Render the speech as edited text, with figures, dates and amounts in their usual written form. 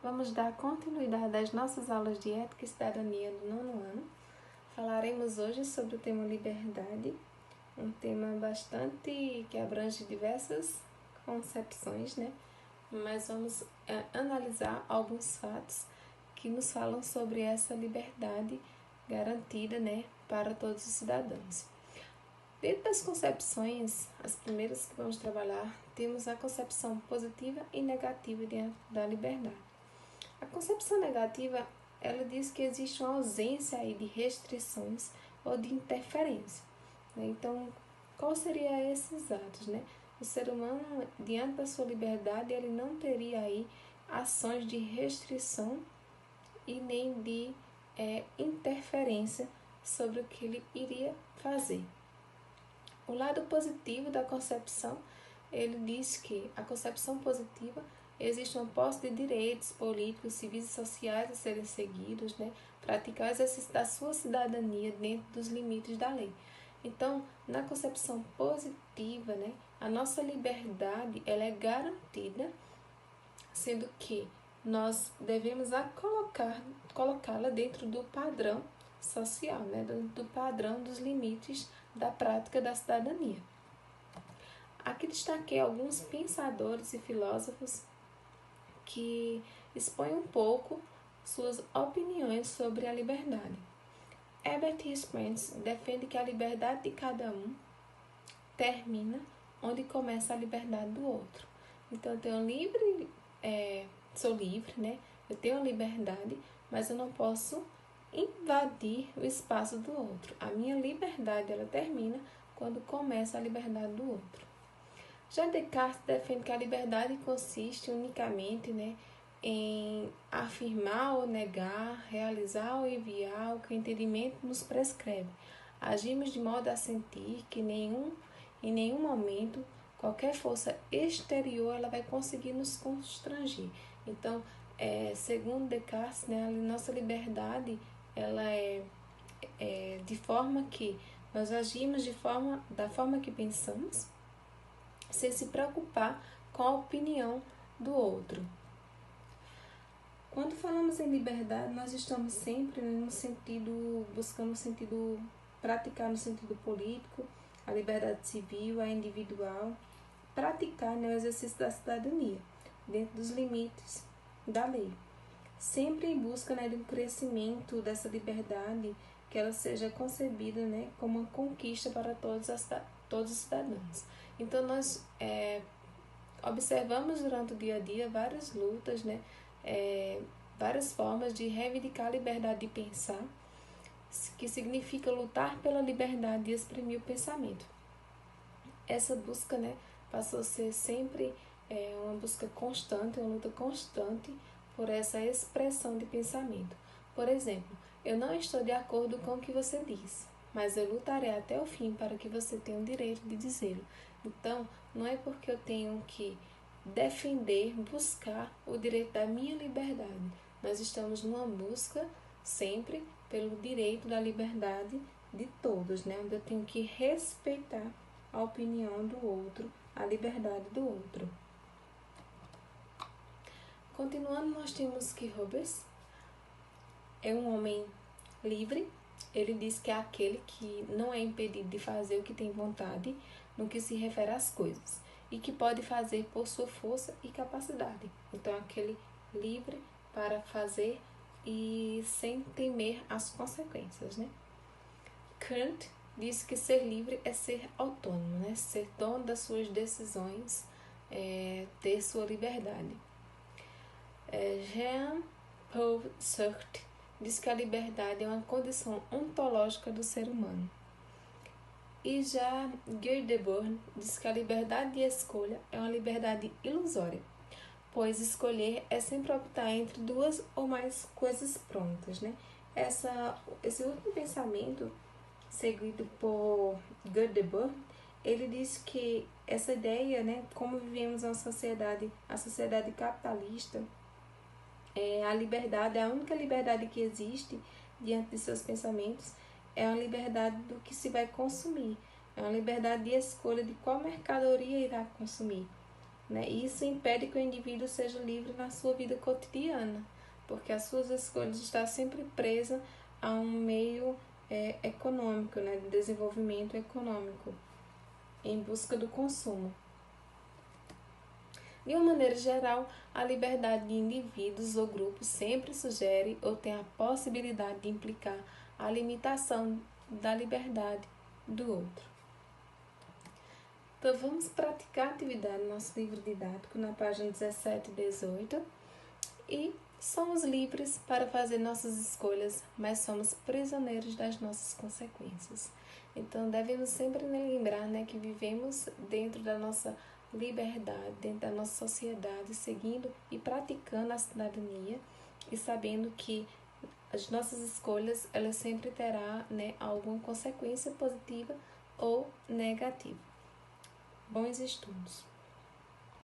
Vamos dar continuidade às nossas aulas de Ética e Cidadania do 9º ano. Falaremos hoje sobre o tema liberdade, um tema bastante que abrange diversas concepções, né? Mas vamos analisar alguns fatos que nos falam sobre essa liberdade garantida, né, para todos os cidadãos. Dentro das concepções, as primeiras que vamos trabalhar, temos a concepção positiva e negativa da liberdade. A concepção negativa, ela diz que existe uma ausência aí de restrições ou de interferência, né? Então, qual seria esses atos, né? O ser humano, diante da sua liberdade, ele não teria aí ações de restrição e nem de interferência sobre o que ele iria fazer. O lado positivo da concepção, ele diz que a concepção positiva existe uma posse de direitos políticos, civis e sociais a serem seguidos, né? Praticar o exercício da sua cidadania dentro dos limites da lei. Então, na concepção positiva, né, a nossa liberdade ela é garantida, sendo que nós devemos colocá-la dentro do padrão social, né, do padrão dos limites da prática da cidadania. Aqui destaquei alguns pensadores e filósofos que expõem um pouco suas opiniões sobre a liberdade. Herbert Spencer defende que a liberdade de cada um termina onde começa a liberdade do outro. Então, eu tenho sou livre, né? Eu tenho a liberdade, mas eu não posso invadir o espaço do outro. A minha liberdade, ela termina quando começa a liberdade do outro. Já Descartes defende que a liberdade consiste unicamente, né, em afirmar ou negar, realizar ou enviar o que o entendimento nos prescreve. Agimos de modo a sentir que em nenhum momento qualquer força exterior ela vai conseguir nos constranger. Então, segundo Descartes, né, a nossa liberdade ela é de forma que nós agimos da forma que pensamos, sem se preocupar com a opinião do outro. Quando falamos em liberdade, nós estamos sempre buscando praticar no sentido político, a liberdade civil, a individual, praticar, né, o exercício da cidadania, dentro dos limites da lei. Sempre em busca, né, de um crescimento dessa liberdade, que ela seja concebida, né, como uma conquista para todos os cidadãos. Então, nós observamos durante o dia a dia várias lutas, né, várias formas de reivindicar a liberdade de pensar, que significa lutar pela liberdade de exprimir o pensamento. Essa busca, né, passou a ser sempre uma busca constante, uma luta constante por essa expressão de pensamento. Por exemplo, eu não estou de acordo com o que você diz, mas eu lutarei até o fim para que você tenha o direito de dizê-lo. Então, não é porque eu tenho que defender, buscar o direito da minha liberdade. Nós estamos numa busca sempre pelo direito da liberdade de todos, né? Onde eu tenho que respeitar a opinião do outro, a liberdade do outro. Continuando, nós temos que Hobbes é um homem livre. Ele diz que é aquele que não é impedido de fazer o que tem vontade no que se refere às coisas e que pode fazer por sua força e capacidade. Então, aquele livre para fazer e sem temer as consequências, né? Kant diz que ser livre é ser autônomo, né? Ser dono das suas decisões, ter sua liberdade. Jean-Paul Sartre diz que a liberdade é uma condição ontológica do ser humano. E já Guy Debord diz que a liberdade de escolha é uma liberdade ilusória, pois escolher é sempre optar entre duas ou mais coisas prontas, né? Esse último pensamento, seguido por Guy Debord, ele diz que essa ideia, né, como vivemos a sociedade capitalista, a liberdade, a única liberdade que existe diante de seus pensamentos é a liberdade do que se vai consumir, é uma liberdade de escolha de qual mercadoria irá consumir. né? E isso impede que o indivíduo seja livre na sua vida cotidiana, porque as suas escolhas estão sempre presas a um meio econômico, né? De desenvolvimento econômico, em busca do consumo. De uma maneira geral, a liberdade de indivíduos ou grupos sempre sugere ou tem a possibilidade de implicar a limitação da liberdade do outro. Então, vamos praticar a atividade no nosso livro didático na página 17 e 18. E somos livres para fazer nossas escolhas, mas somos prisioneiros das nossas consequências. Então, devemos sempre lembrar, né, que vivemos dentro da nossa liberdade, dentro da nossa sociedade, seguindo e praticando a cidadania e sabendo que as nossas escolhas, elas sempre terão, né, alguma consequência positiva ou negativa. Bons estudos!